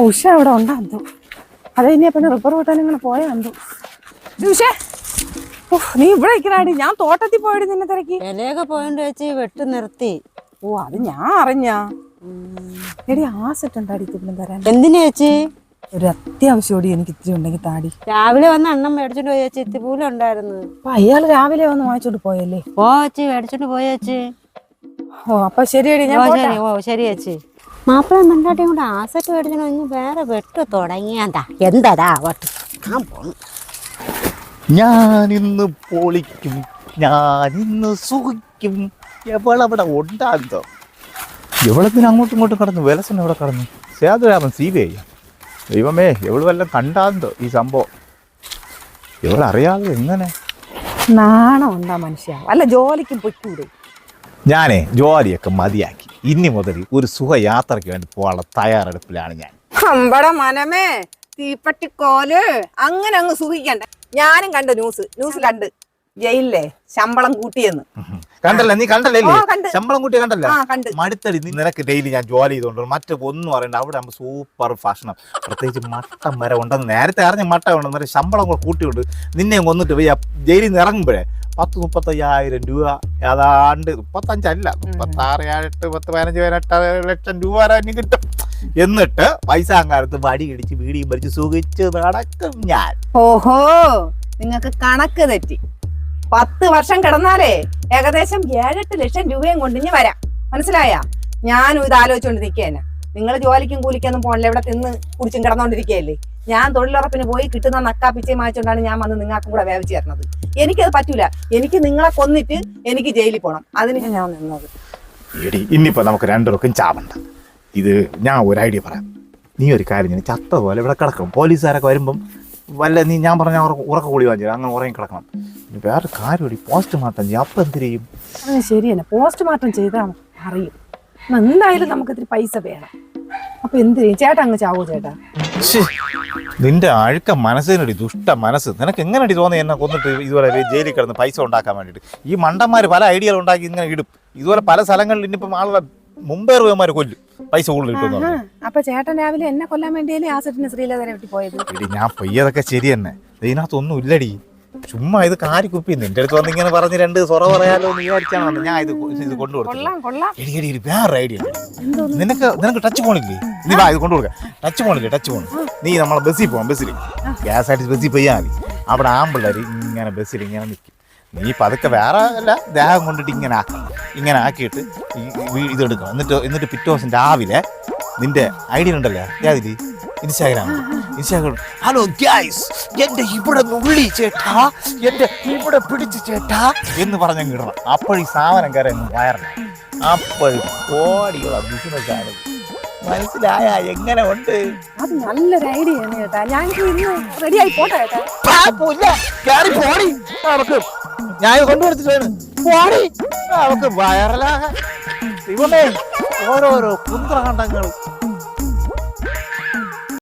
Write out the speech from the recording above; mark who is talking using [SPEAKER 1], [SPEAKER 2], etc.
[SPEAKER 1] ഉഷ ഇവിടെ ഉണ്ടാന്തോ അത് കഴിഞ്ഞാ പിന്നെ റിപ്പർ കൂട്ടാൻ ഇങ്ങനെ പോയാന്തോ ഉഷേ നീ ഇവിടെ ഇരിക്കണാടി ഞാൻ തോട്ടത്തിൽ പോയിട്ട് നിന്നെ തിരക്കി
[SPEAKER 2] ഇലയൊക്കെ പോയോണ്ട് വെച്ച് വെട്ട് നിർത്തി.
[SPEAKER 1] അത് ഞാൻ അറിഞ്ഞാ എടി ആസെറ്റ് ഉണ്ടാടി ഇത്തിരി തരാൻ.
[SPEAKER 2] എന്തിനാ ചേച്ചി?
[SPEAKER 1] ഒരു അത്യാവശ്യോടി എനിക്ക് ഇത്തിരി ഉണ്ടെങ്കിൽ താടി.
[SPEAKER 2] രാവിലെ വന്ന് അണ്ണം മേടിച്ചോണ്ട് പോയി ചേച്ചി. ഇത്തിരി ഉണ്ടായിരുന്നു.
[SPEAKER 1] അപ്പൊ അയാൾ രാവിലെ വന്ന് വാങ്ങിച്ചോണ്ട് പോയല്ലേ?
[SPEAKER 2] ഓ ചേച്ചി മേടിച്ചോണ്ട് പോയ ചേച്ചി.
[SPEAKER 1] അപ്പൊ ശരിയടി ഞാൻ
[SPEAKER 2] ശരി ചേച്ചി. മാപ്പിള മണ്ടാട്ടിയും കൂടെ ആസെറ്റ് മേടിച്ചോ വേറെ വെട്ട് തുടങ്ങിയാന്താ എന്താ വട്ട് ഞാൻ പോണു.
[SPEAKER 3] ഞാനിന്ന് പൊളിക്കും, ഞാനിന്ന് സുഖിക്കും. എവളവിടെ ഉണ്ടാകുന്നോ? എവളത്തിന് അങ്ങോട്ടും ഇങ്ങോട്ടും കടന്നു വിലസന എവിടെ കടന്നു സേതുരാമൻ സി ബി ഐ. ദൈവമേ, എവള് വല്ലതും കണ്ടാന്തോ ഈ സംഭവം? എവളറിയാതെ എങ്ങനെ
[SPEAKER 1] നാണം ഉണ്ടാ മനുഷ്യ? വല്ല ജോലിക്കും പൊയ്ക്കൂടെ?
[SPEAKER 3] ഞാനേ ജോലിയൊക്കെ മതിയാക്കി. ഇനി മുതൽ ഒരു സുഖയാത്രയ്ക്ക് വേണ്ടി പോകാനുള്ള തയ്യാറെടുപ്പിലാണ് ഞാൻ.
[SPEAKER 1] അമ്പടെ മനമേ, തീപ്പട്ടിക്കോല് അങ്ങനെ അങ്ങ് സുഖിക്കണ്ട. ഞാനും കണ്ടു ന്യൂസ് കണ്ട് ജയിലിലെ ശമ്പളം കൂട്ടിയെന്ന്.
[SPEAKER 3] കണ്ടല്ലേ നീ? കണ്ടല്ലേ ശമ്പളം കൂട്ടിയ? കണ്ടല്ലേ? മടുത്തടി. നിനക്ക് ഡെയിലി ഞാൻ ജോലി ചെയ്തോണ്ട് മറ്റു ഒന്നും അറിയണ്ട. അവിടെ ആകുമ്പോൾ സൂപ്പർ ഭക്ഷണം, പ്രത്യേകിച്ച് മട്ടൻ വരെ ഉണ്ടെന്ന് നേരത്തെ അറിഞ്ഞ മട്ട ഉണ്ടെന്ന് ശമ്പളം കൂടെ കൂട്ടിയുണ്ട്. നിന്നെ കൊന്നിട്ട് പോയി ജയിലിൽ നിന്ന് ഇറങ്ങുമ്പോഴേ 10-35,000 രൂപ, ഏതാണ്ട് 35 അല്ല 36, 8, 10, 15, 18 ലക്ഷം രൂപ വരെ കിട്ടും. എന്നിട്ട് പൈസ അങ്കാലത്ത് വടി ഇടിച്ച് വീടിയും ഭരിച്ച് സുഖിച്ച് നടക്കും ഞാൻ.
[SPEAKER 1] ഓഹോ, നിങ്ങൾക്ക് കണക്ക് തെറ്റി. 10 വർഷം കിടന്നാലേ ഏകദേശം 7-8 ലക്ഷം രൂപയും കൊണ്ടിഞ്ഞ് വരാം. മനസ്സിലായ? ഞാനും ഇത് ആലോചിച്ചോണ്ട് നിൽക്കേനെ. നിങ്ങൾ ജോലിക്കും കൂലിക്കൊന്നും പോണില്ല, ഇവിടെ തിന്ന് കുടിച്ചും കിടന്നോണ്ടിരിക്കുകയല്ലേ. ഞാൻ തൊഴിലുറപ്പിന് പോയി കിട്ടുന്ന നക്കാ പിച്ചയും വാങ്ങിച്ചോണ്ടാണ് ഞാൻ വന്ന് നിങ്ങൾക്കും കൂടെ വേവിച്ച് തരണത്. എനിക്കത് പറ്റൂല. എനിക്ക് നിങ്ങളെ കൊന്നിട്ട് എനിക്ക് ജയിലിൽ പോകണം. അതിന് ഞാൻ നിന്നത്.
[SPEAKER 3] ഇനിയിപ്പോ നമുക്ക് രണ്ടുപേർക്കും ചാവണ്ട. ഇത് ഞാൻ ഒരു ഐഡിയ പറയാം. നീ ഒരു കാര്യം ഞാൻ ചത്ത പോലെ ഇവിടെ കിടക്കണം. പോലീസുകാരൊക്കെ വരുമ്പം വല്ല നീ ഞാൻ പറഞ്ഞ ഉറക്ക കൂടി വാങ്ങിച്ചു അങ്ങനെ ഉറങ്ങി കിടക്കണം. വേറെ കാര്യം പോസ്റ്റ്മോർട്ടം ചെയ്യും. അപ്പം എന്ത് ചെയ്യും?
[SPEAKER 1] ശരിയല്ല, പോസ്റ്റ്മോർട്ടം ചെയ്താൽ അറിയും. എന്തായാലും നമുക്ക് ഇത്തിരി പൈസ വേണം. അപ്പൊ എന്ത് ചെയ്യും? ചേട്ടാ അങ്ങ് ചാവോ ചേട്ടാ?
[SPEAKER 3] നിന്റെ അഴുക്ക മനസ്സിനടി, ദുഷ്ട മനസ്സ്. നിനക്ക് എങ്ങനെ തോന്നി എന്നെ കൊന്നിട്ട് ഇതുപോലെ ജയിലിൽ കിടന്ന് പൈസ ഉണ്ടാക്കാൻ വേണ്ടിയിട്ട്? ഈ മണ്ടന്മാർ പല ഐഡിയകൾ ഉണ്ടാക്കി ഇങ്ങനെ ഇടും. ഇതുപോലെ പല സ്ഥലങ്ങളിൽ ഇനിയിപ്പം ആളുകളെ മുമ്പേറുമാർ കൊല്ലും പൈസ കൂടുതൽ കിട്ടും.
[SPEAKER 1] അപ്പൊ ചേട്ടൻ രാവിലെ എന്നെ കൊല്ലാൻ വേണ്ടിയല്ലേ ആസെറ്റിന് ശ്രീലതരെ വെട്ടി പോയത്?
[SPEAKER 3] എടി ഞാൻ പെയ്യതൊക്കെ ശരി തന്നെ. ഇതിനകത്തൊന്നും ഇല്ലടി. ചുമ്മാ ഇത് കാരിക്കുപ്പി. നിന്റെ അടുത്ത് വന്ന് ഇങ്ങനെ പറഞ്ഞ് 2 സൊറ പറയാലോ എന്ന് വിചാരിച്ചാണ് ഞാൻ ഇത് കൊണ്ടുകൊടുത്തത്. എടി വേറെ ഐഡിയ. നിനക്ക് ടച്ച് ഫോണില്ലേ? നീ വാ, ഇത് കൊണ്ടുകൊടുക്കാം. ടച്ച് ഫോൺ നീ നമ്മളെ ബസ്സിൽ പോവാം. ബസ്സിൽ KSRTC ബസ്സിൽ പോയാൽ മതി. അവിടെ ആമ്പിള്ളേർ ഇങ്ങനെ ബസ്സിൽ ഇങ്ങനെ നിൽക്കും. നീ പതുക്കെ വേറെ അല്ല ദേഹം കൊണ്ടിട്ട് ഇങ്ങനെ ആക്കിയിട്ട് ഇതെടുക്കണം. എന്നിട്ട് പിറ്റേ ദിവസം രാവിലെ നിന്റെ ഐഡിയ ഉണ്ടല്ലോ ഏതില്? ഇൻസ്റ്റാഗ്രാം. ഹലോ ഗൈസ്, എന്റെ ഇവിടെ നുള്ളി ചേട്ടാ, എന്റെ ഇവിടെ പിടിച്ച് ചേട്ടാ എന്ന് പറഞ്ഞങ്ങ് ഇടണം. അപ്പോഴീ സാധനം കയറി വയറില്ല. അപ്പോഴും കോടിയുള്ള ബിസിനസ് ആണ്. മനസ്സിലായ? എങ്ങനെ ഉണ്ട്?
[SPEAKER 1] അത് നല്ലൊരു ഐഡിയ ആണ് ചേട്ടാ. ഞാൻ റെഡി ആയി പോട്ടെ ചേട്ടാ.
[SPEAKER 3] നമുക്ക് ഞാൻ കൊണ്ടുകൊടുത്തിട്ടാണ് പോടി. നമുക്ക് വയറലാകാൻ. ഇവനെ ഓരോരോ കുന്ത്രകണ്ഡങ്ങൾ